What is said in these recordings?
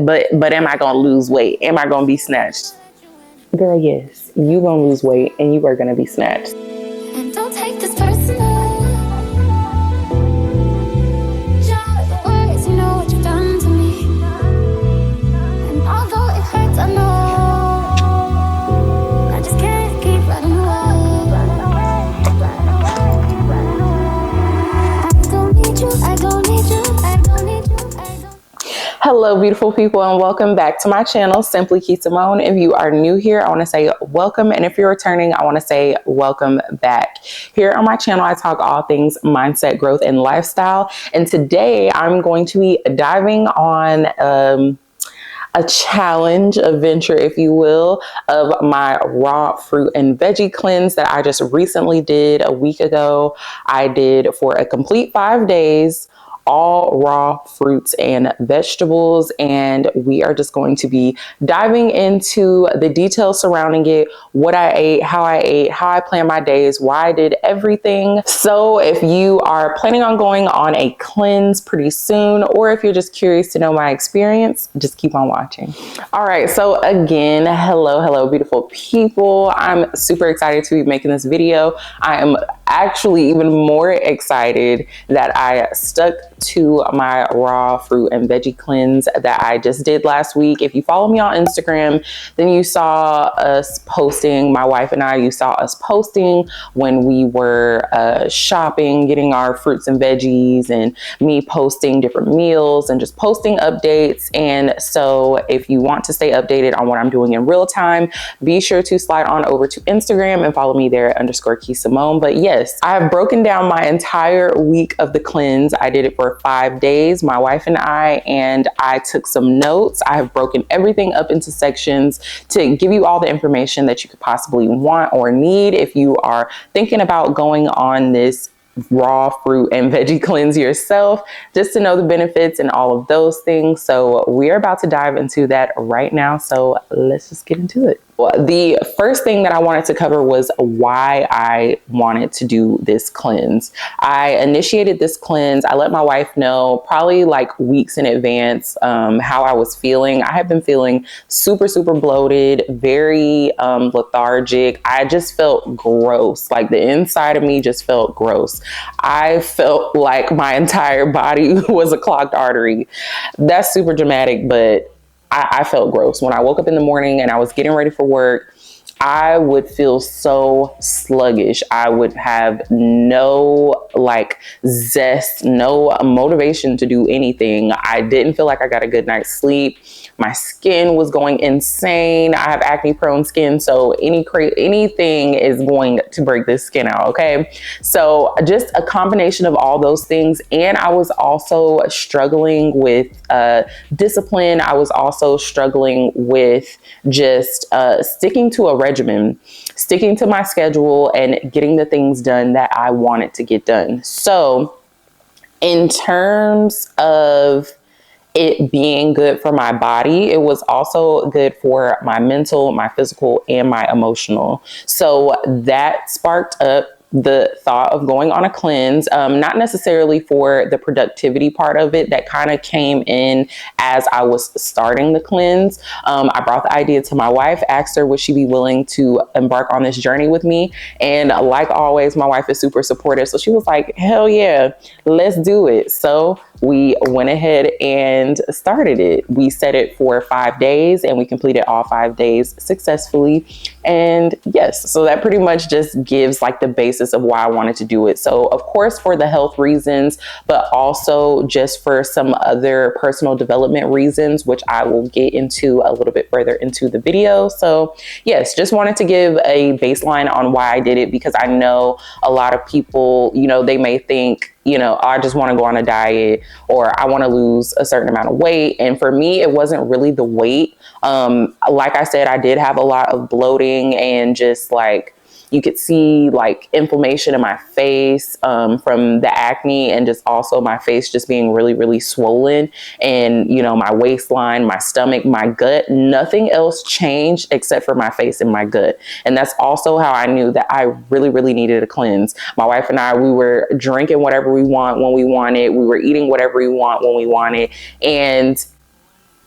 But am I gonna lose weight? Am I gonna be snatched? Girl, yes, you gonna lose weight and you are gonna be snatched. And don't take this personal. Just words, you know what you've done to me. And although it hurts, I know I just can't keep running away. I don't need you, I don't need you, I don't need you, I don't. Hello, beautiful people, and welcome back to my channel, Simply Kee Samone. If you are new here, I want to say welcome, and if you're returning, I want to say welcome back. Here on my channel, I talk all things mindset, growth, and lifestyle, and today I'm going to be diving on a challenge, a venture, if you will, of my raw fruit and veggie cleanse that I just recently did a week ago. I did for a complete 5 days, all raw fruits and vegetables, and we are just going to be diving into the details surrounding it, what I ate, how I plan my days, why I did everything. So if you are planning on going on a cleanse pretty soon, or if you're just curious to know my experience, just keep on watching. All right, so again, hello beautiful people. I'm super excited to be making this video. I am actually even more excited that I stuck to my raw fruit and veggie cleanse that I just did last week. If you follow me on Instagram, then you saw us posting, my wife and I, you saw us posting when we were shopping, getting our fruits and veggies, and me posting different meals and just posting updates. And so if you want to stay updated on what I'm doing in real time, be sure to slide on over to Instagram and follow me there at _Kee Samone. But yes, I have broken down my entire week of the cleanse. I did it for 5 days, my wife and I took some notes. I have broken everything up into sections to give you all the information that you could possibly want or need if you are thinking about going on this raw fruit and veggie cleanse yourself, just to know the benefits and all of those things. So we're about to dive into that right now. So let's just get into it. The first thing that I wanted to cover was why I wanted to do this cleanse. I initiated this cleanse. I let my wife know probably like weeks in advance how I was feeling. I have been feeling super bloated, very lethargic. I just felt gross. Like the inside of me just felt gross. I felt like my entire body was a clogged artery. That's super dramatic, but I felt gross. When I woke up in the morning and I was getting ready for work, I would feel so sluggish. I would have no zest, no motivation to do anything. I didn't feel like I got a good night's sleep. My skin was going insane. I have acne prone skin, so anything is going to break this skin out, okay? So just a combination of all those things. And I was also struggling with discipline. I was also struggling with just sticking to a regimen, sticking to my schedule and getting the things done that I wanted to get done. So in terms of it being good for my body, it was also good for my mental, my physical, and my emotional. So that sparked up the thought of going on a cleanse, not necessarily for the productivity part of it. That kind of came in as I was starting the cleanse. I brought the idea to my wife, asked her would she be willing to embark on this journey with me. And like always, my wife is super supportive. So she was like, hell yeah, let's do it. So we went ahead and started it. We set it for 5 days and we completed all 5 days successfully. And yes, so that pretty much just gives like the basis of why I wanted to do it. So of course, for the health reasons, but also just for some other personal development reasons, which I will get into a little bit further into the video. So yes, just wanted to give a baseline on why I did it, because I know a lot of people, you know, they may think, you know, I just want to go on a diet or I want to lose a certain amount of weight. And for me, it wasn't really the weight. Like I said, I did have a lot of bloating and just like You could see like inflammation in my face from the acne, and just also my face just being really, really swollen, and, you know, my waistline, my stomach, my gut. Nothing else changed except for my face and my gut. And that's also how I knew that I really, really needed a cleanse. My wife and I, we were drinking whatever we want when we wanted. We were eating whatever we want when we wanted. And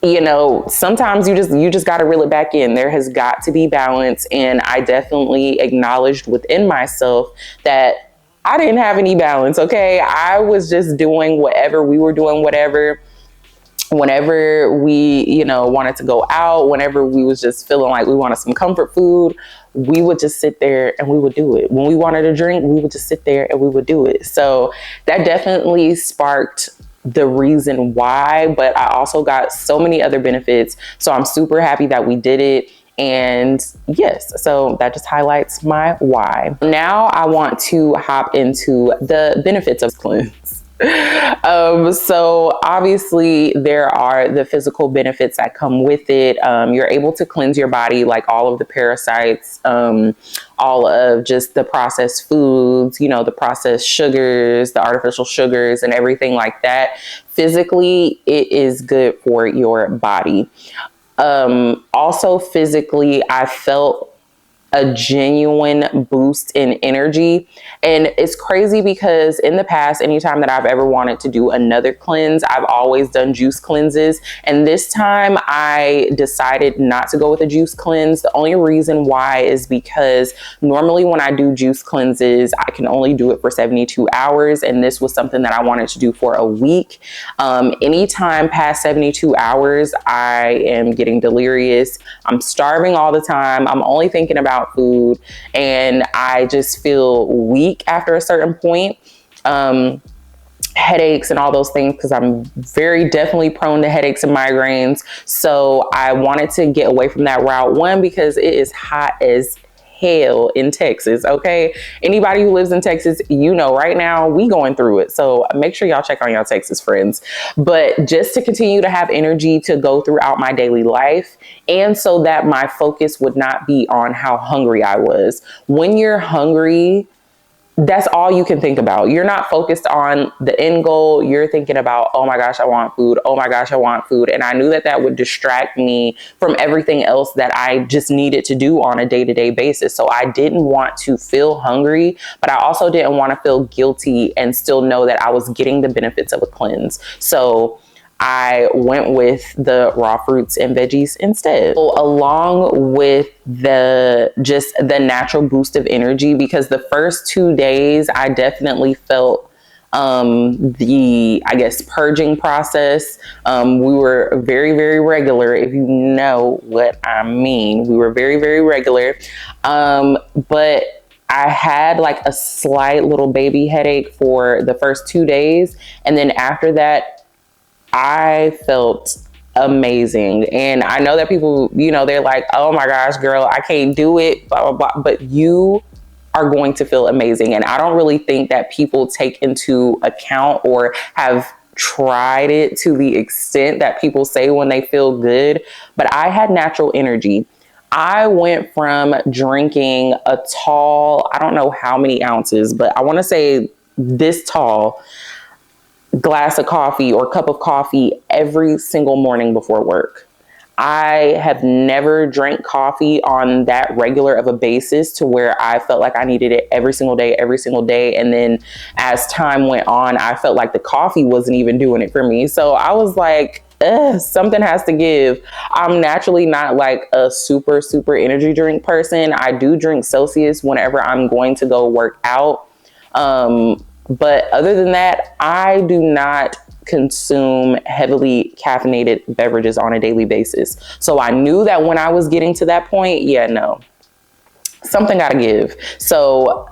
you know, sometimes you just got to reel it back in. There has got to be balance. And I definitely acknowledged within myself that I didn't have any balance. Okay. I was just doing whatever we were doing, whatever, whenever we, you know, wanted to go out, whenever we was just feeling like we wanted some comfort food, we would just sit there and we would do it. When we wanted a drink, we would just sit there and we would do it. So that definitely sparked the reason why, but I also got so many other benefits. So I'm super happy that we did it. And yes, so that just highlights my why. Now I want to hop into the benefits of cleanse. So obviously there are the physical benefits that come with it. You're able to cleanse your body, like all of the parasites, all of just the processed foods, you know, the processed sugars, the artificial sugars and everything like that. Physically, it is good for your body. Also physically, I felt a genuine boost in energy. And it's crazy because in the past, anytime that I've ever wanted to do another cleanse, I've always done juice cleanses. And this time I decided not to go with a juice cleanse. The only reason why is because normally when I do juice cleanses, I can only do it for 72 hours. And this was something that I wanted to do for a week. Anytime past 72 hours, I am getting delirious. I'm starving all the time. I'm only thinking about food, and I just feel weak after a certain point. Headaches and all those things, because I'm very definitely prone to headaches and migraines. So I wanted to get away from that route. One, because it is hot as hell in Texas. Okay. Anybody who lives in Texas, you know, right now we going through it. So make sure y'all check on y'all Texas friends. But just to continue to have energy to go throughout my daily life, and so that my focus would not be on how hungry I was. When you're hungry, that's all you can think about. You're not focused on the end goal. You're thinking about, oh my gosh, I want food. Oh my gosh, I want food. And I knew that that would distract me from everything else that I just needed to do on a day-to-day basis. So I didn't want to feel hungry, but I also didn't want to feel guilty and still know that I was getting the benefits of a cleanse. So I went with the raw fruits and veggies instead, along with the natural boost of energy, because the first 2 days I definitely felt I guess, purging process. We were very, very regular, if you know what I mean. We were very, very regular. But I had like a slight little baby headache for the first 2 days. And then after that, I felt amazing. And I know that people, you know, they're like, oh my gosh, girl, I can't do it, blah, blah, blah. But you are going to feel amazing. And I don't really think that people take into account or have tried it to the extent that people say when they feel good. But I had natural energy. I went from drinking a tall, I don't know how many ounces, but I want to say this tall glass of coffee or cup of coffee every single morning before work. I have never drank coffee on that regular of a basis to where I felt like I needed it every single day. And then as time went on, I felt like the coffee wasn't even doing it for me. So I was like, something has to give. I'm naturally not like a super energy drink person. I do drink Celsius whenever I'm going to go work out. But other than that, I do not consume heavily caffeinated beverages on a daily basis. So I knew that when I was getting to that point, yeah, no, something got to give. So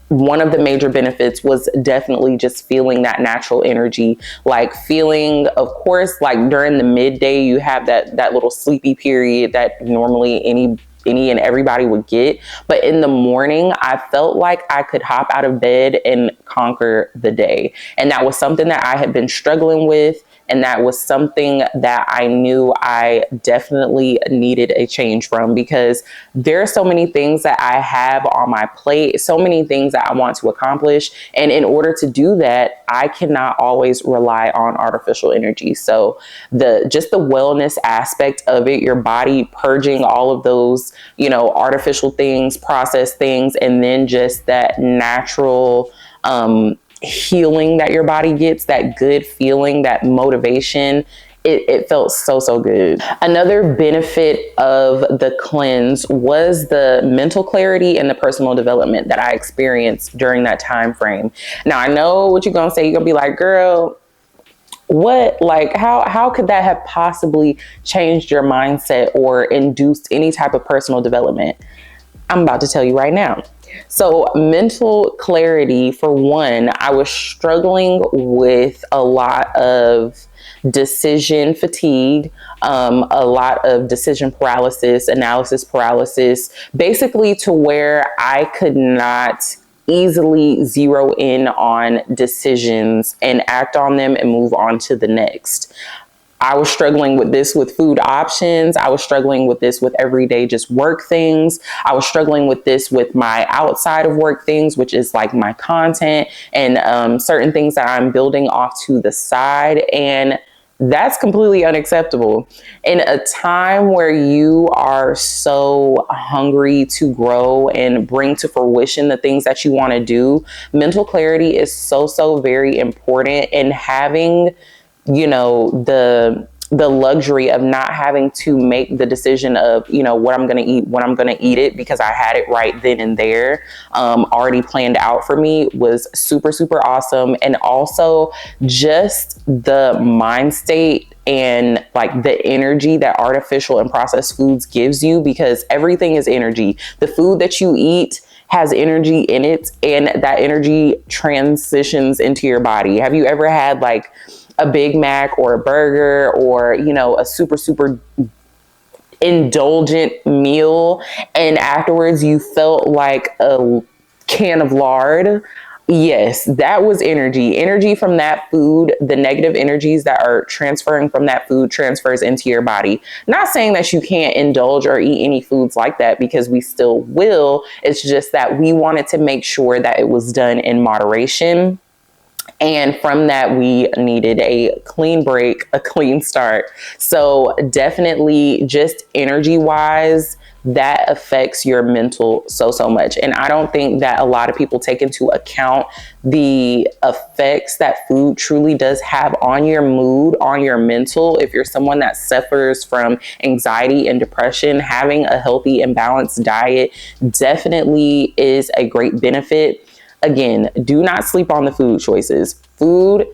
one of the major benefits was definitely just feeling that natural energy, like feeling, of course, like during the midday, you have that little sleepy period that normally any and everybody would get. But in the morning, I felt like I could hop out of bed and conquer the day. And that was something that I had been struggling with. And that was something that I knew I definitely needed a change from, because there are so many things that I have on my plate, so many things that I want to accomplish. And in order to do that, I cannot always rely on artificial energy. So just the wellness aspect of it, your body purging all of those, you know, artificial things, processed things, and then just that natural, healing that your body gets, that good feeling, that motivation, it felt so good. Another benefit of the cleanse was the mental clarity and the personal development that I experienced during that time frame. Now, I know what you're gonna say. You're gonna be like, girl, what, like, how could that have possibly changed your mindset or induced any type of personal development? I'm about to tell you right now. So mental clarity, for one, I was struggling with a lot of decision fatigue, a lot of decision paralysis, analysis paralysis, basically to where I could not easily zero in on decisions and act on them and move on to the next. I was struggling with this with food options. I was struggling with this with everyday just work things. I was struggling with this with my outside of work things, which is like my content and certain things that I'm building off to the side. And that's completely unacceptable. In a time where you are so hungry to grow and bring to fruition the things that you want to do, mental clarity is so very important. And having, you know, the luxury of not having to make the decision of, you know, what I'm going to eat, when I'm going to eat it, because I had it right then and there, already planned out for me, was super awesome. And also just the mind state and like the energy that artificial and processed foods gives you, because everything is energy. The food that you eat has energy in it, and that energy transitions into your body. Have you ever had like a Big Mac or a burger or, you know, a super indulgent meal, and afterwards you felt like a can of lard? Yes, that was energy from that food. The negative energies that are transferring from that food transfers into your body. Not saying that you can't indulge or eat any foods like that, because we still will. It's just that we wanted to make sure that it was done in moderation. And from that, we needed a clean break, a clean start. So definitely just energy wise, that affects your mental so much. And I don't think that a lot of people take into account the effects that food truly does have on your mood, on your mental. If you're someone that suffers from anxiety and depression, having a healthy and balanced diet definitely is a great benefit. Again, do not sleep on the food choices. Food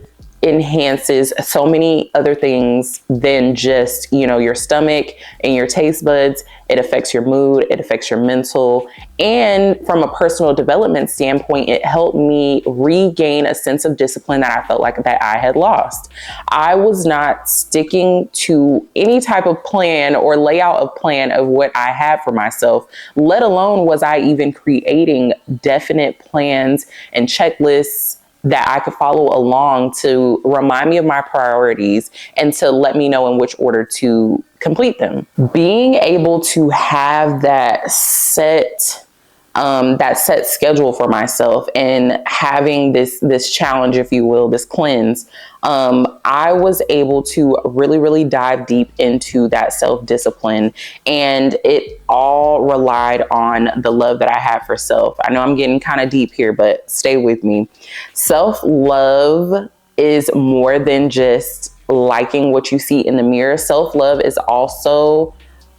enhances so many other things than just, you know, your stomach and your taste buds. It affects your mood, it affects your mental. And from a personal development standpoint, it helped me regain a sense of discipline that I felt like that I had lost. I was not sticking to any type of plan or layout of plan of what I had for myself, let alone was I even creating definite plans and checklists that I could follow along to remind me of my priorities and to let me know in which order to complete them. Being able to have that set schedule for myself and having this challenge, if you will, this cleanse, I was able to really dive deep into that self-discipline, and it all relied on the love that I have for self. I know I'm getting kind of deep here, but stay with me. Self-love is more than just liking what you see in the mirror. Self-love is also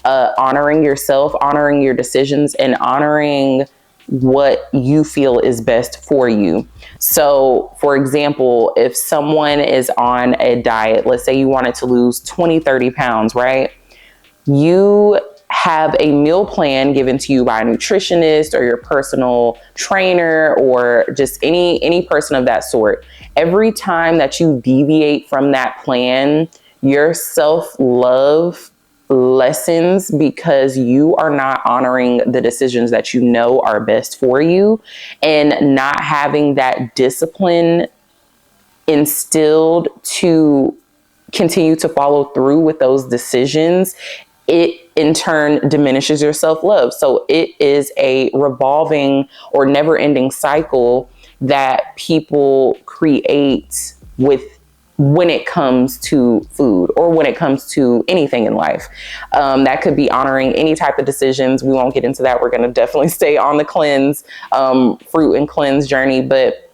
honoring yourself, honoring your decisions, and honoring what you feel is best for you. So, for example, if someone is on a diet, let's say you wanted to lose 20-30 pounds, right? You have a meal plan given to you by a nutritionist or your personal trainer or just any person of that sort. Every time that you deviate from that plan, your self-love lessens, because you are not honoring the decisions that you know are best for you, and not having that discipline instilled to continue to follow through with those decisions, it in turn diminishes your self-love. So it is a revolving or never-ending cycle that people create with when it comes to food or when it comes to anything in life. That could be honoring any type of decisions. We won't get into that. We're going to definitely stay on the cleanse, fruit and cleanse journey, but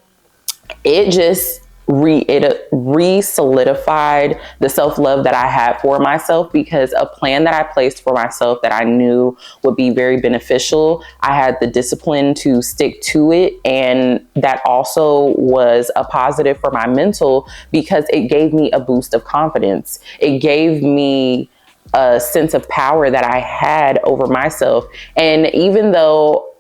it just re-solidified the self-love that I had for myself, because a plan that I placed for myself that I knew would be very beneficial, I had the discipline to stick to it. And that also was a positive for my mental, because it gave me a boost of confidence. It gave me a sense of power that I had over myself. And even though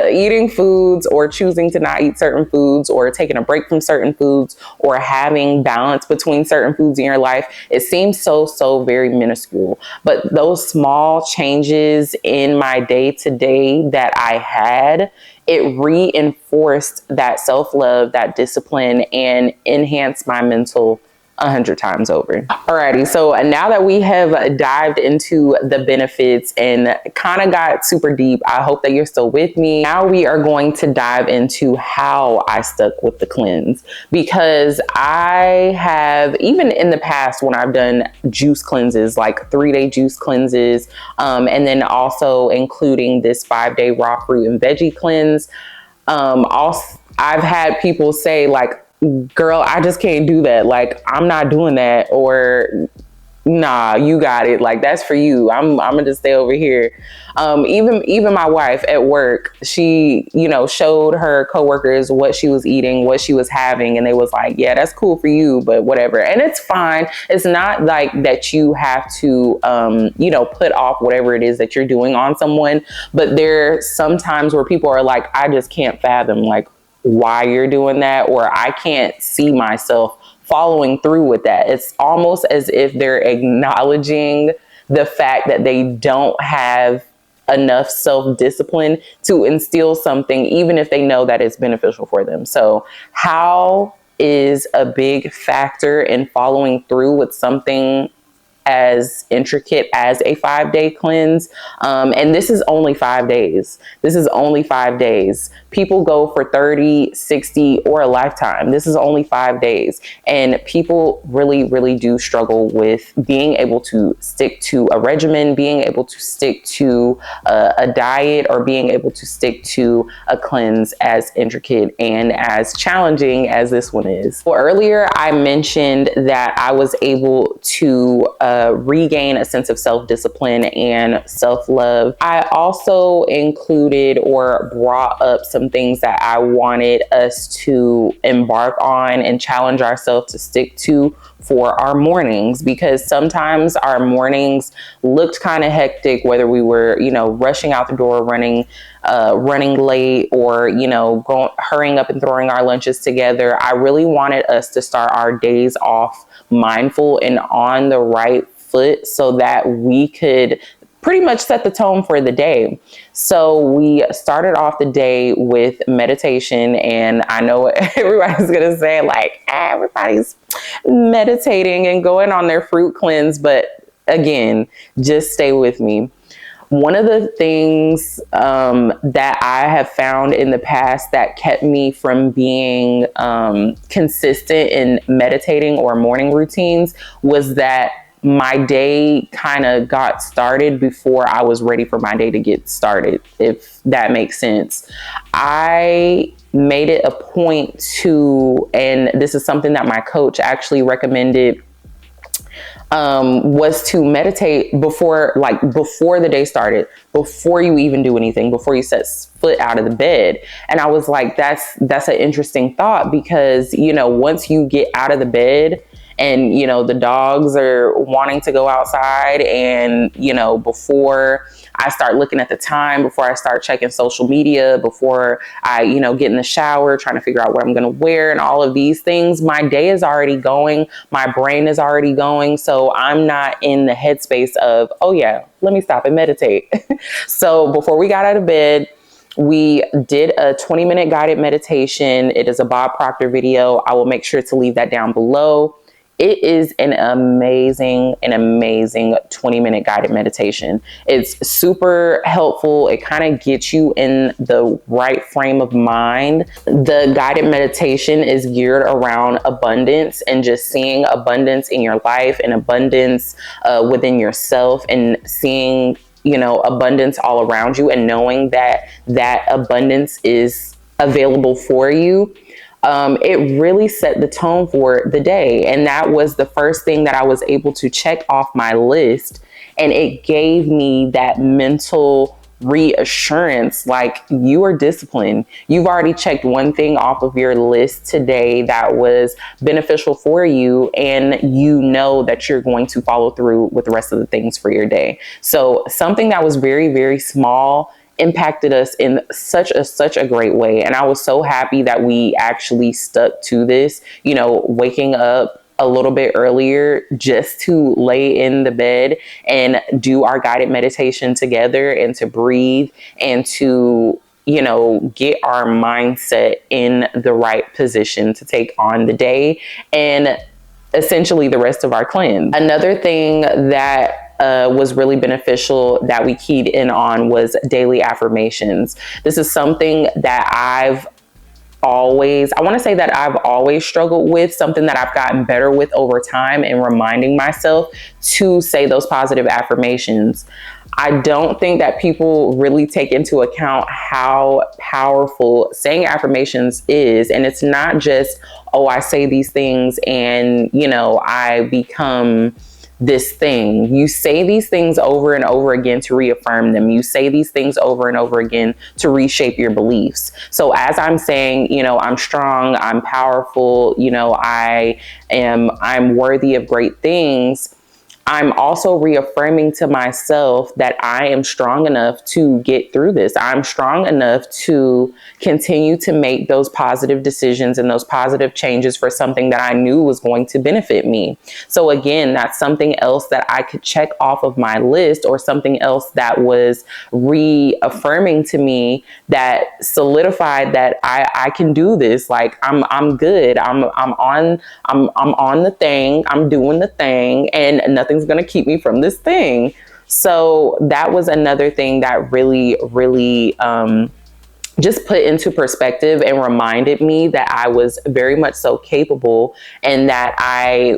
eating foods or choosing to not eat certain foods or taking a break from certain foods or having balance between certain foods in your life, it seems so very minuscule. But those small changes in my day to day that I had, it reinforced that self-love, that discipline, and enhanced my mental 100 times over. Alrighty, so now that we have dived into the benefits and kind of got super deep, I hope that you're still with me. Now we are going to dive into how I stuck with the cleanse, because I have, even in the past when I've done juice cleanses, like 3-day juice cleanses, and then also including this 5-day raw fruit and veggie cleanse, also, I've had people say like, girl, I just can't do that. Like, I'm not doing that. Or, nah, you got it. Like, that's for you. I'm gonna just stay over here. Even my wife at work, she, showed her coworkers what she was eating, what she was having. And they was like, yeah, that's cool for you, but whatever. And it's fine. It's not like that you have to, put off whatever it is that you're doing on someone. But there's some times where people are like, I just can't fathom, like, why you're doing that, or I can't see myself following through with that. It's almost as if they're acknowledging the fact that they don't have enough self-discipline to instill something, even if they know that it's beneficial for them. So how is a big factor in following through with something as intricate as a 5-day cleanse. And this is only 5 days. This is only 5 days. People go for 30, 60, or a lifetime. This is only 5 days. And people really do struggle with being able to stick to a regimen, being able to stick to a diet, or being able to stick to a cleanse as intricate and as challenging as this one is. Well, earlier I mentioned that I was able to regain a sense of self-discipline and self-love. I also included or brought up some things that I wanted us to embark on and challenge ourselves to stick to for our mornings, because sometimes our mornings looked kind of hectic, whether we were, rushing out the door, running late, or, hurrying up and throwing our lunches together. I really wanted us to start our days off mindful and on the right foot, so that we could pretty much set the tone for the day. So we started off the day with meditation, and I know everybody's gonna say like, everybody's meditating and going on their fruit cleanse, but again, just stay with me. One of the things that I have found in the past that kept me from being consistent in meditating or morning routines was that my day kind of got started before I was ready for my day to get started, if that makes sense. I made it a point to, and this is something that my coach actually recommended, was to meditate before the day started, before you even do anything, before you set foot out of the bed. And I was like, that's an interesting thought, because, once you get out of the bed and, the dogs are wanting to go outside, and, before I start looking at the time, before I start checking social media, before I, get in the shower, trying to figure out what I'm going to wear and all of these things, my day is already going. My brain is already going. So I'm not in the headspace of, oh yeah, let me stop and meditate. So before we got out of bed, we did a 20-minute guided meditation. It is a Bob Proctor video. I will make sure to leave that down below. It is an amazing 20-minute guided meditation. It's super helpful. It kind of gets you in the right frame of mind. The guided meditation is geared around abundance and just seeing abundance in your life and abundance within yourself, and seeing, abundance all around you, and knowing that abundance is available for you. it really set the tone for the day. And that was the first thing that I was able to check off my list. And it gave me that mental reassurance, like, you are disciplined. You've already checked one thing off of your list today that was beneficial for you, and you know that you're going to follow through with the rest of the things for your day. So something that was very, very small impacted us in such a great way. And I was so happy that we actually stuck to this, waking up a little bit earlier just to lay in the bed and do our guided meditation together, and to breathe, and to get our mindset in the right position to take on the day and essentially the rest of our cleanse. Another thing that was really beneficial that we keyed in on was daily affirmations. This is something that I've always struggled with, something that I've gotten better with over time, and reminding myself to say those positive affirmations. I don't think that people really take into account how powerful saying affirmations is. And it's not just, oh, I say these things and, I become this thing. You say these things over and over again to reaffirm them. You say these things over and over again to reshape your beliefs. So as I'm saying, I'm strong, I'm powerful, I'm worthy of great things, I'm also reaffirming to myself that I am strong enough to get through this. I'm strong enough to continue to make those positive decisions and those positive changes for something that I knew was going to benefit me. So again, that's something else that I could check off of my list, or something else that was reaffirming to me, that solidified that I can do this. Like, I'm good. I'm on the thing. I'm doing the thing, and nothing's going to keep me from this thing. So that was another thing that really, really, just put into perspective and reminded me that I was very much so capable, and that I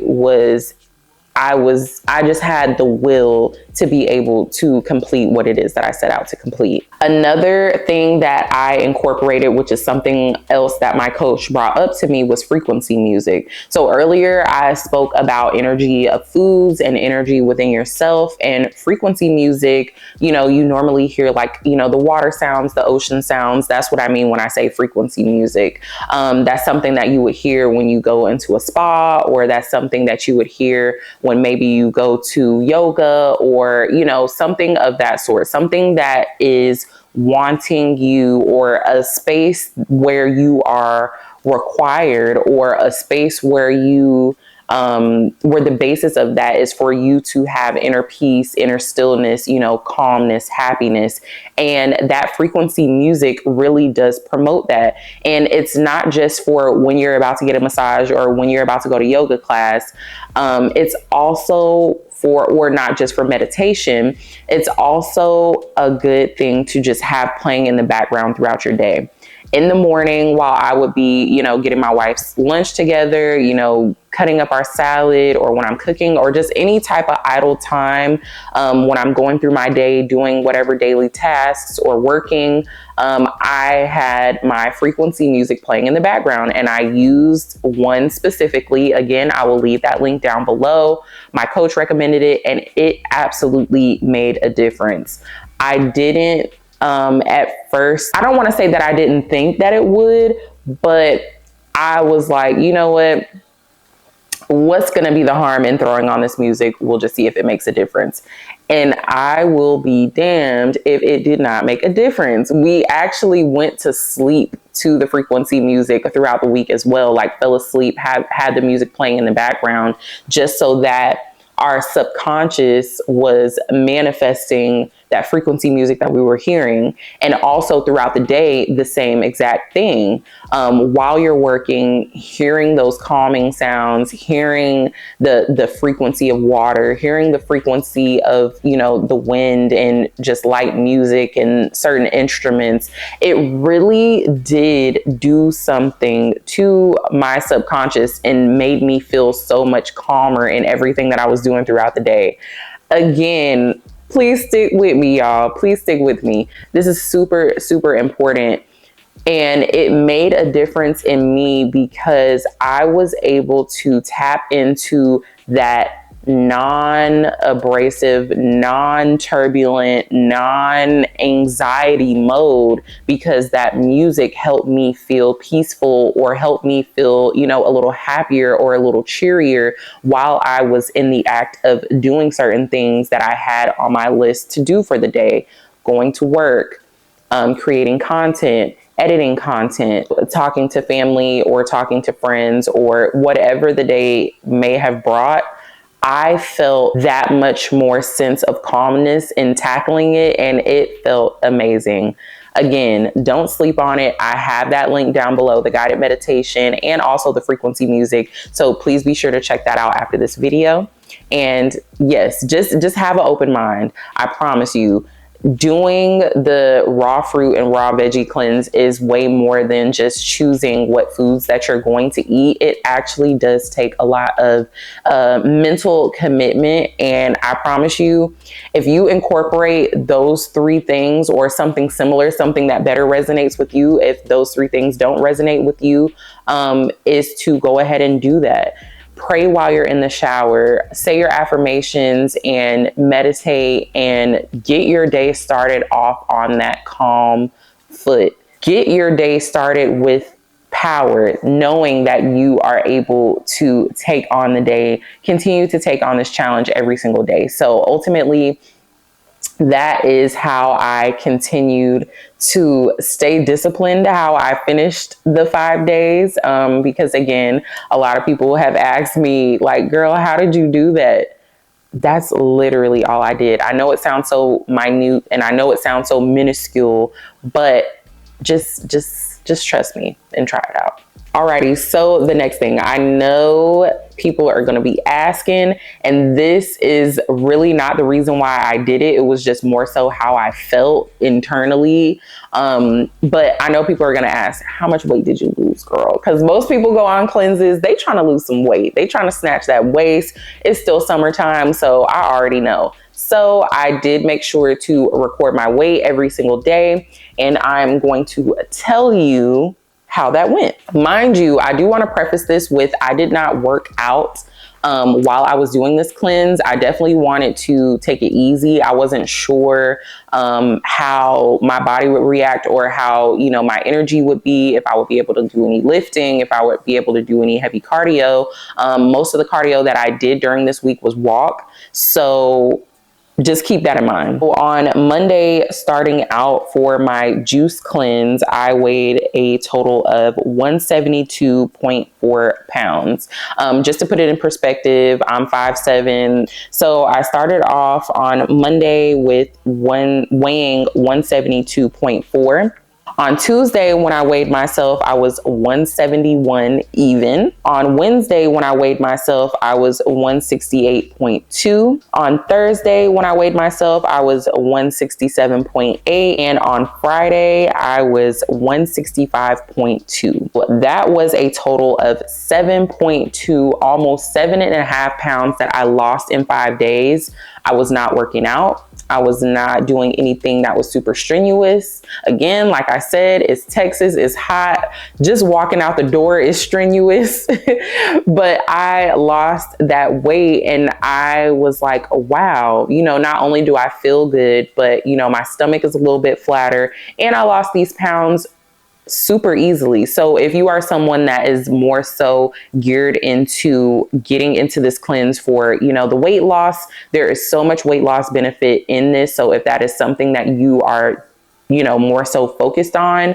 just had the will to be able to complete what it is that I set out to complete. Another thing that I incorporated, which is something else that my coach brought up to me, was frequency music. So earlier I spoke about energy of foods and energy within yourself, and frequency music, you normally hear like, the water sounds, the ocean sounds. That's what I mean when I say frequency music. That's something that you would hear when you go into a spa, or that's something that you would hear when maybe you go to yoga, or, something of that sort, something that is wanting you, or a space where you are required, or a space where you where the basis of that is for you to have inner peace, inner stillness, calmness, happiness. And that frequency music really does promote that. And it's not just for when you're about to get a massage, or when you're about to go to yoga class. It's also or not just for meditation. It's also a good thing to just have playing in the background throughout your day. In the morning, while I would be, getting my wife's lunch together, cutting up our salad, or when I'm cooking, or just any type of idle time, when I'm going through my day, doing whatever daily tasks or working, I had my frequency music playing in the background, and I used one specifically. Again, I will leave that link down below. My coach recommended it, and it absolutely made a difference. I didn't at first, I don't want to say that I didn't think that it would, but I was like, what's going to be the harm in throwing on this music? We'll just see if it makes a difference. And I will be damned if it did not make a difference. We actually went to sleep to the frequency music throughout the week as well, like fell asleep, had the music playing in the background, just so that our subconscious was manifesting that frequency music that we were hearing. And also throughout the day, the same exact thing. While you're working, hearing those calming sounds, hearing the frequency of water, hearing the frequency of, the wind, and just light music and certain instruments, it really did do something to my subconscious and made me feel so much calmer in everything that I was doing throughout the day. Again, please stick with me, y'all. Please stick with me. This is super, super important. And it made a difference in me because I was able to tap into that non-abrasive, non-turbulent, non-anxiety mode, because that music helped me feel peaceful or helped me feel, you know, a little happier or a little cheerier while I was in the act of doing certain things that I had on my list to do for the day, going to work, creating content, editing content, talking to family or talking to friends, or whatever the day may have brought. I felt that much more sense of calmness in tackling it, and it felt amazing. Again, don't sleep on it. I have that link down below, the guided meditation and also the frequency music. So please be sure to check that out after this video. And yes, just have an open mind. I promise you, doing the raw fruit and raw veggie cleanse is way more than just choosing what foods that you're going to eat. It actually does take a lot of mental commitment. And I promise you, if you incorporate those three things or something similar, something that better resonates with you, if those three things don't resonate with you, is to go ahead and do that. Pray while you're in the shower, say your affirmations and meditate, and get your day started off on that calm foot. Get your day started with power, knowing that you are able to take on the day, continue to take on this challenge every single day. So ultimately, that is how I continued to stay disciplined, how I finished the 5 days. Because again, a lot of people have asked me, like, girl, how did you do that? That's literally all I did. I know it sounds so minute and I know it sounds so minuscule, but just trust me and try it out. Alrighty, so the next thing, I know people are going to be asking, and this is really not the reason why I did it. It was just more so how I felt internally. But I know people are going to ask, how much weight did you lose, girl? Because most people go on cleanses, they trying to lose some weight. They trying to snatch that waist. It's still summertime, so I already know. So I did make sure to record my weight every single day, and I'm going to tell you how that went. Mind you, I do want to preface this with, I did not work out while I was doing this cleanse. I definitely wanted to take it easy. I wasn't sure how my body would react, or how, you know, my energy would be, if I would be able to do any lifting, if I would be able to do any heavy cardio. Most of the cardio that I did during this week was walk. So just keep that in mind. On Monday, starting out for my juice cleanse, I weighed a total of 172.4 pounds. Just to put it in perspective, I'm 5'7". So I started off on Monday with weighing 172.4. On Tuesday, when I weighed myself, I was 171 even. On Wednesday, when I weighed myself, I was 168.2. On Thursday, when I weighed myself, I was 167.8. And on Friday, I was 165.2. That was a total of 7.2, almost 7.5 pounds that I lost in 5 days. I was not working out. I was not doing anything that was super strenuous. Again, like I said, it's Texas, it's hot. Just walking out the door is strenuous. But I lost that weight and I was like, wow, you know, not only do I feel good, but, you know, my stomach is a little bit flatter, and I lost these pounds super easily. So if you are someone that is more so geared into getting into this cleanse for, you know, the weight loss, there is so much weight loss benefit in this. So if that is something that you are, you know, more so focused on,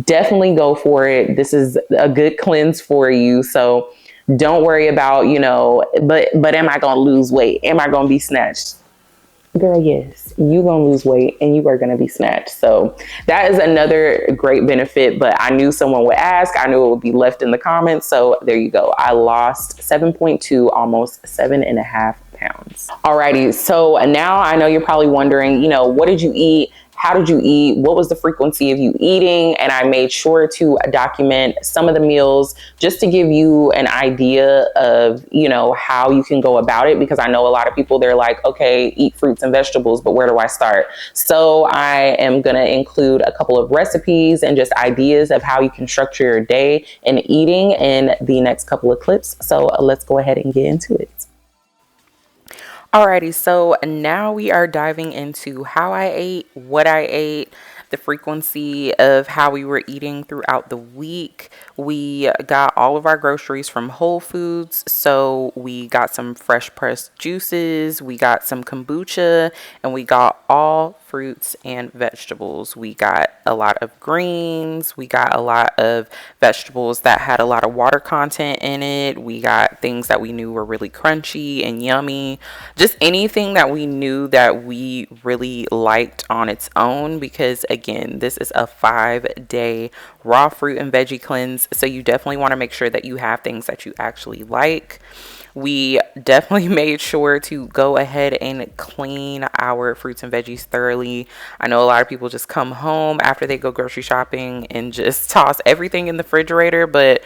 definitely go for it. This is a good cleanse for you. So don't worry about, you know, but am I going to lose weight? Am I going to be snatched? Girl, yes, you gonna lose weight and you are gonna be snatched. So that is another great benefit, but I knew someone would ask. I knew it would be left in the comments. So there you go. I lost 7.2, almost 7.5 pounds. Alrighty, so now I know you're probably wondering, you know, what did you eat? how did you eat, what was the frequency of you eating, and I made sure to document some of the meals just to give you an idea of, how you can go about it, because I know a lot of people, they're like, okay, eat fruits and vegetables, but where do I start? So I am going to include a couple of recipes and just ideas of how you can structure your day in eating in the next couple of clips. So let's go ahead and get into it. Alrighty, so now we are diving into how I ate, what I ate, the frequency of how we were eating throughout the week. We got all of our groceries from Whole Foods. So we got some fresh pressed juices, we got some kombucha, and we got all fruits and vegetables. We got a lot of greens. We got a lot of vegetables that had a lot of water content in it. We got things that we knew were really crunchy and yummy. Just anything that we knew that we really liked on its own, because again, this is a 5-day raw fruit and veggie cleanse. So you definitely want to make sure that you have things that you actually like. We definitely made sure to go ahead and clean our fruits and veggies thoroughly. I know a lot of people just come home after they go grocery shopping and just toss everything in the refrigerator, but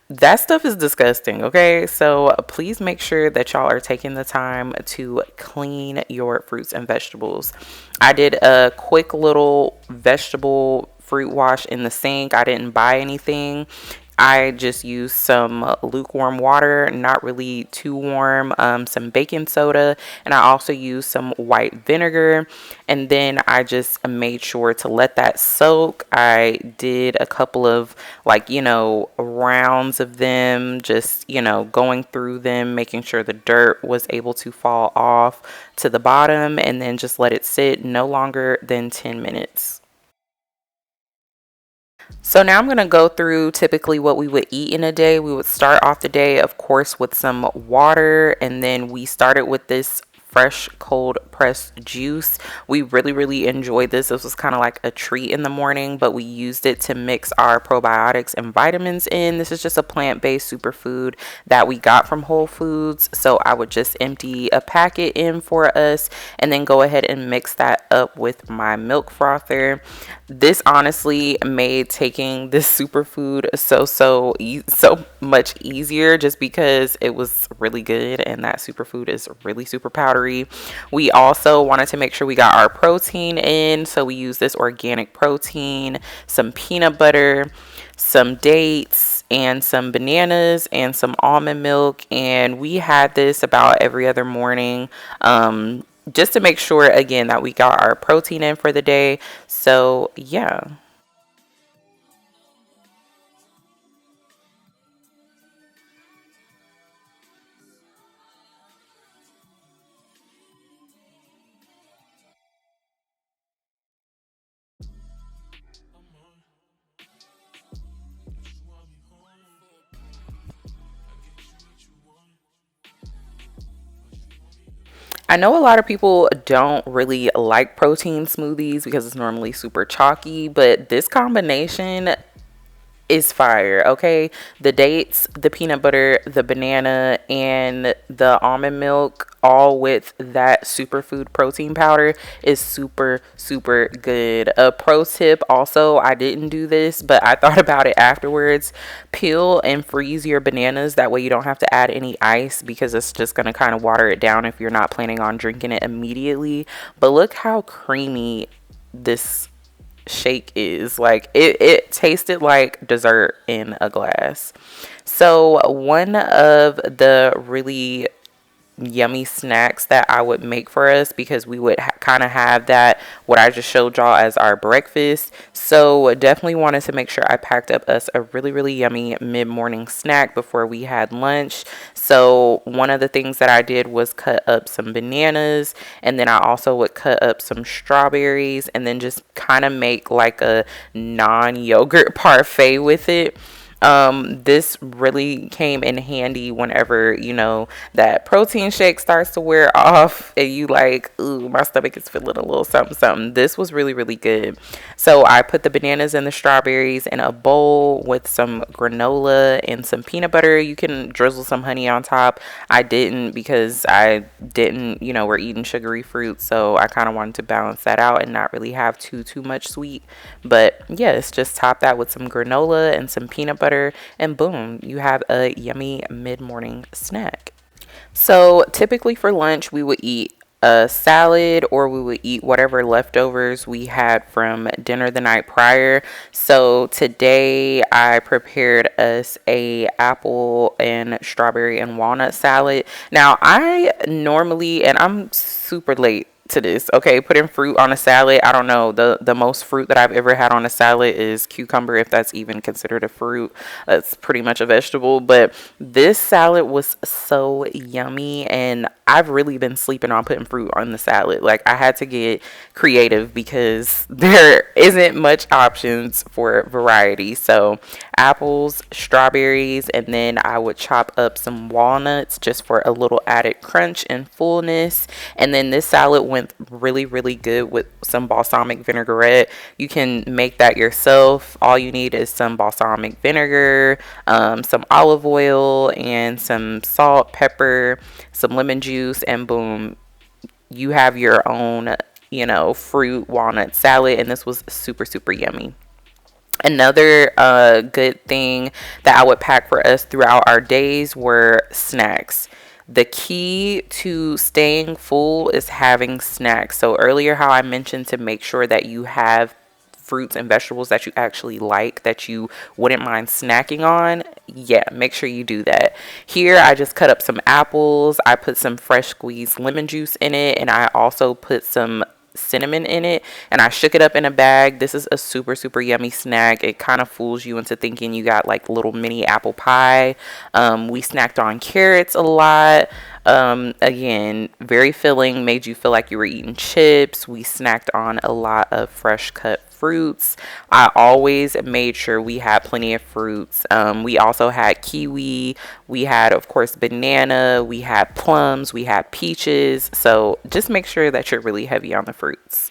that stuff is disgusting, okay? So please make sure that y'all are taking the time to clean your fruits and vegetables. I did a quick little vegetable fruit wash in the sink. I didn't buy anything. I just used some lukewarm water, not really too warm, some baking soda, and I also used some white vinegar. And then I just made sure to let that soak. I did a couple of rounds of them, just, going through them, making sure the dirt was able to fall off to the bottom, and then just let it sit no longer than 10 minutes. So now I'm going to go through typically what we would eat in a day. We would start off the day, of course, with some water, and then we started with this fresh cold pressed juice. We really enjoyed this. This was kind of like a treat in the morning, but we used it to mix our probiotics and vitamins in. This is just a plant-based superfood that we got from Whole Foods. So I would just empty a packet in for us and then go ahead and mix that up with my milk frother. This honestly made taking this superfood so much easier, just because it was really good and that superfood is really super powdery. We also wanted to make sure we got our protein in, so we use this organic protein, some peanut butter, some dates, and some bananas and some almond milk, and we had this about every other morning. Just to make sure, again, that we got our protein in for the day. So, yeah. I know a lot of people don't really like protein smoothies because it's normally super chalky, but this combination is fire. Okay, the dates, the peanut butter, the banana, and the almond milk, all with that superfood protein powder, is super good. A pro tip also, I didn't do this, but I thought about it afterwards: peel and freeze your bananas, that way you don't have to add any ice, because it's just going to kind of water it down if you're not planning on drinking it immediately. But look how creamy this shake is. Like, it tasted like dessert in a glass. So one of the really yummy snacks that I would make for us, because we would kind of have that, what I just showed y'all, as our breakfast. So definitely wanted to make sure I packed up us a really yummy mid-morning snack before we had lunch. So one of the things that I did was cut up some bananas, and then I also would cut up some strawberries, and then just kind of make like a non-yogurt parfait with it. This really came in handy whenever, that protein shake starts to wear off and you like, ooh, my stomach is feeling a little something, something. This was really, really good. So I put the bananas and the strawberries in a bowl with some granola and some peanut butter. You can drizzle some honey on top. I didn't because I didn't, we're eating sugary fruit. So I kind of wanted to balance that out and not really have too much sweet. But yes, just top that with some granola and some peanut butter, and boom, you have a yummy mid-morning snack. So typically for lunch, we would eat a salad or we would eat whatever leftovers we had from dinner the night prior. So today I prepared us a apple and strawberry and walnut salad. Now I normally, and I'm super late to this, okay, putting fruit on a salad, I don't know, the most fruit that I've ever had on a salad is cucumber, if that's even considered a fruit. It's pretty much a vegetable, but this salad was so yummy, and I've really been sleeping on putting fruit on the salad. Like, I had to get creative because there isn't much options for variety. So apples, strawberries, and then I would chop up some walnuts just for a little added crunch and fullness. And then this salad went really, really good with some balsamic vinaigrette. You can make that yourself. All you need is some balsamic vinegar, some olive oil, and some salt, pepper, some lemon juice, and boom, you have your own, fruit walnut salad. And this was super, super yummy. Another good thing that I would pack for us throughout our days were snacks. The key to staying full is having snacks. So earlier how I mentioned to make sure that you have fruits and vegetables that you actually like, that you wouldn't mind snacking on, yeah, make sure you do that. Here I just cut up some apples, I put some fresh squeezed lemon juice in it, and I also put some cinnamon in it, and I shook it up in a bag. This is a super, super yummy snack. It kind of fools you into thinking you got like little mini apple pie. We snacked on carrots a lot. Again, very filling, made you feel like you were eating chips. We snacked on a lot of fresh cut fruits. I always made sure we had plenty of fruits. We also had kiwi. We had, of course, banana. We had plums. We had peaches. So just make sure that you're really heavy on the fruits.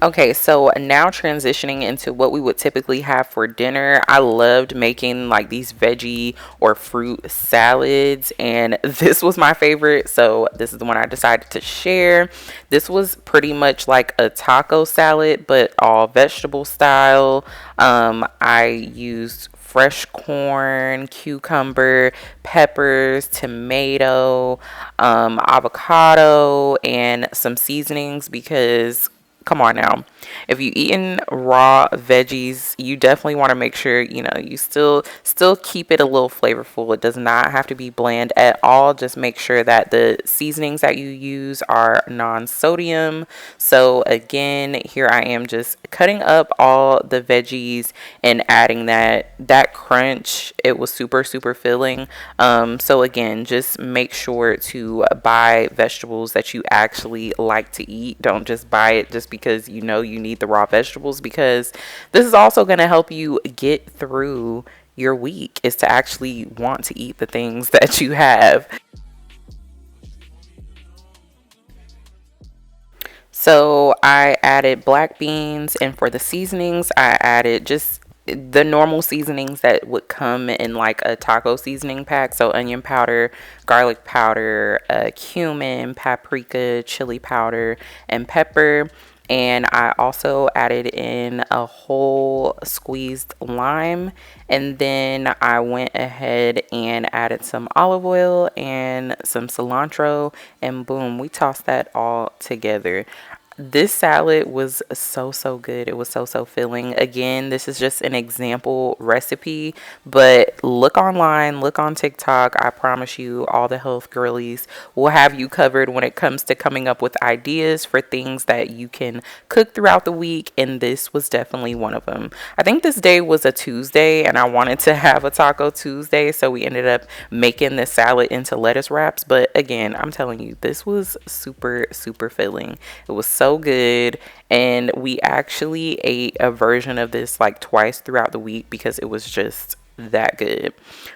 Okay, so now transitioning into what we would typically have for dinner. I loved making like these veggie or fruit salads, and this was my favorite. So this is the one I decided to share. This was pretty much like a taco salad, but all vegetable style. I used fresh corn, cucumber, peppers, tomato, avocado, and some seasonings because come on now. If you eating raw veggies, you definitely want to make sure, you still keep it a little flavorful. It does not have to be bland at all. Just make sure that the seasonings that you use are non-sodium. So again, here I am just cutting up all the veggies and adding that crunch. It was super, super filling. So again, just make sure to buy vegetables that you actually like to eat. Don't just buy it just because you need the raw vegetables, because this is also going to help you get through your week, is to actually want to eat the things that you have. So I added black beans, and for the seasonings, I added just the normal seasonings that would come in like a taco seasoning pack. So onion powder, garlic powder, cumin, paprika, chili powder, and pepper. And I also added in a whole squeezed lime, and then I went ahead and added some olive oil and some cilantro, and boom, we tossed that all together. This salad was so good. It was so filling. Again, this is just an example recipe, but look online, look on TikTok. I promise you, all the health girlies will have you covered when it comes to coming up with ideas for things that you can cook throughout the week. And this was definitely one of them. I think this day was a Tuesday, and I wanted to have a Taco Tuesday. So we ended up making the salad into lettuce wraps. But again, I'm telling you, this was super, super filling. It was so good. And we actually ate a version of this like twice throughout the week because it was just that good.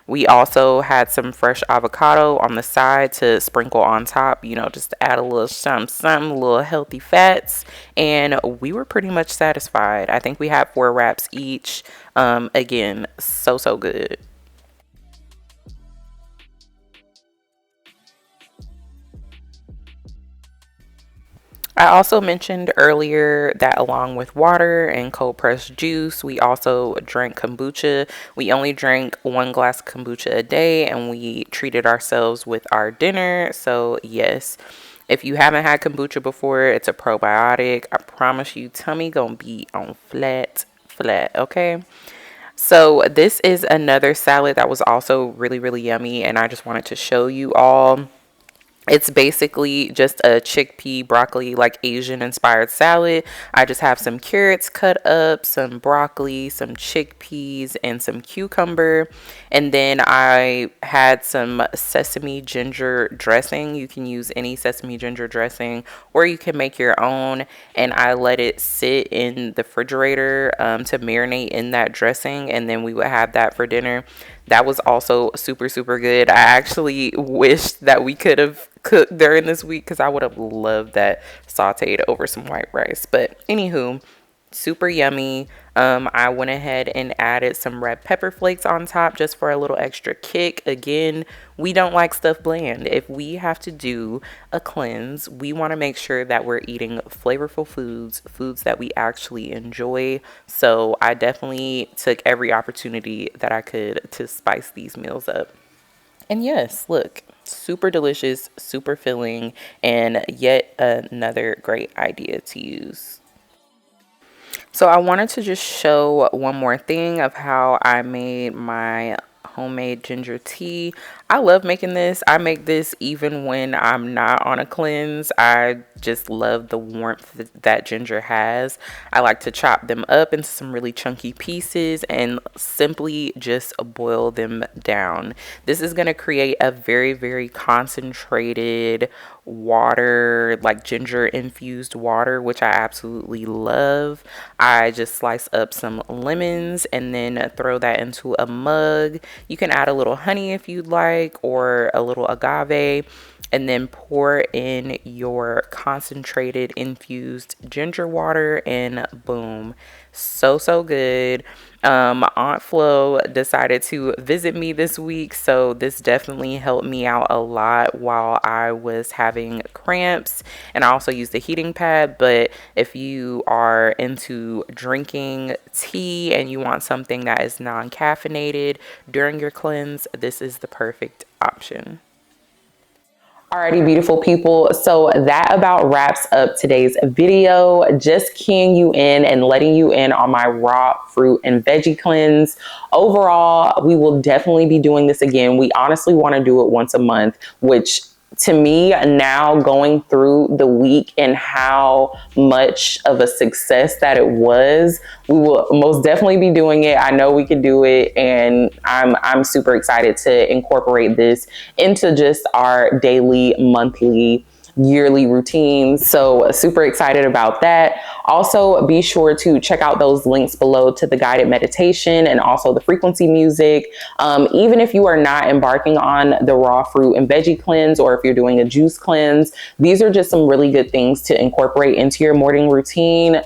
We also had some fresh avocado on the side to sprinkle on top, you know, just to add a little something, a little healthy fats. And we were pretty much satisfied. I think we had 4 wraps each. Again, so good. I also mentioned earlier that along with water and cold pressed juice, we also drank kombucha. We only drank 1 glass of kombucha a day, and we treated ourselves with our dinner. So yes, if you haven't had kombucha before, it's a probiotic. I promise you, tummy gonna be on flat, okay? So this is another salad that was also really yummy, and I just wanted to show you all. It's basically just a chickpea, broccoli, like Asian inspired salad. I just have some carrots cut up, some broccoli, some chickpeas, and some cucumber. And then I had some sesame ginger dressing. You can use any sesame ginger dressing, or you can make your own. And I let it sit in the refrigerator to marinate in that dressing. And then we would have that for dinner. That was also super good. I actually wish that we could have cooked during this week because I would have loved that sauteed over some white rice. But anywho, super yummy. I went ahead and added some red pepper flakes on top just for a little extra kick. Again, we don't like stuff bland. If we have to do a cleanse, we want to make sure that we're eating flavorful foods that we actually enjoy. So I definitely took every opportunity that I could to spice these meals up. And yes, look, super delicious, super filling, and yet another great idea to use. So I wanted to just show one more thing of how I made my homemade ginger tea. I love making this. I make this even when I'm not on a cleanse. I just love the warmth that ginger has. I like to chop them up into some really chunky pieces and simply just boil them down. This is going to create a very concentrated water, like ginger infused water, which I absolutely love. I just slice up some lemons and then throw that into a mug. You can add a little honey if you'd like, or a little agave, and then pour in your concentrated infused ginger water, and boom, so good. Aunt Flo decided to visit me this week, so this definitely helped me out a lot while I was having cramps, and I also used the heating pad. But if you are into drinking tea and you want something that is non-caffeinated during your cleanse, this is the perfect option. Alrighty, beautiful people. So that about wraps up today's video. Just keying you in and letting you in on my raw fruit and veggie cleanse. Overall, we will definitely be doing this again. We honestly want to do it once a month, which to me now, going through the week and how much of a success that it was, we will most definitely be doing it. I know we can do it, and I'm super excited to incorporate this into just our daily, monthly, yearly routines. So super excited about that. Also, be sure to check out those links below to the guided meditation and also the frequency music. Even if you are not embarking on the raw fruit and veggie cleanse, or if you're doing a juice cleanse, these are just some really good things to incorporate into your morning routine,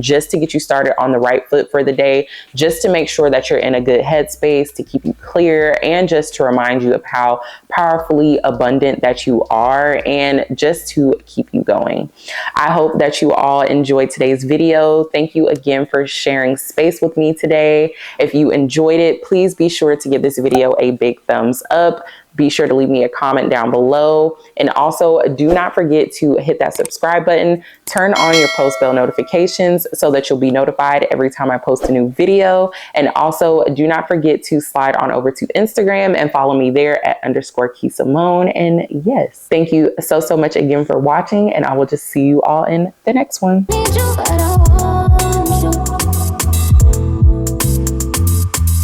just to get you started on the right foot for the day, just to make sure that you're in a good headspace, to keep you clear, and just to remind you of how powerfully abundant that you are, and just to keep you going. I hope that you all enjoyed today's video. Thank you again for sharing space with me today. If you enjoyed it, please be sure to give this video a big thumbs up. be sure to leave me a comment down below. And also do not forget to hit that subscribe button, turn on your post bell notifications so that you'll be notified every time I post a new video. And also do not forget to slide on over to Instagram and follow me there at _Kee Samone. And yes, thank you so much again for watching, and I will just see you all in the next one. Need you, but I want you.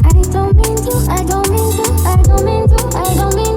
I don't mean to, I don't mean to, I don't mean to, I don't mean